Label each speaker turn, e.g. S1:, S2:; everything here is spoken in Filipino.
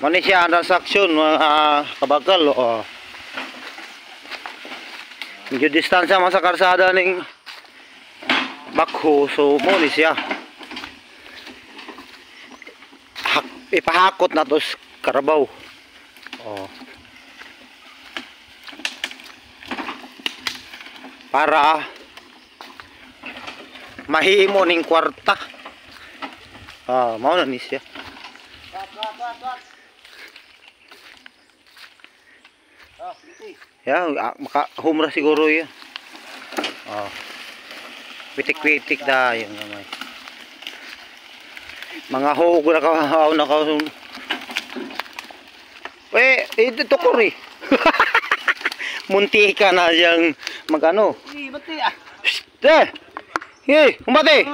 S1: Mani siya ang transaksyon mga kabagal. Medyo distansya man sa karsada ning bakho. So mo ni siya. Ipahakot na to sa karabaw. Para mahimo ning kwarta. Mao na ni siya. Ya, maka-humra siguro yun. Pitik-pitik da yun naman. Mga hog na ka. Ito tukuri. Munti ka na yang magano.
S2: Bati ah.
S1: Hey, kumati.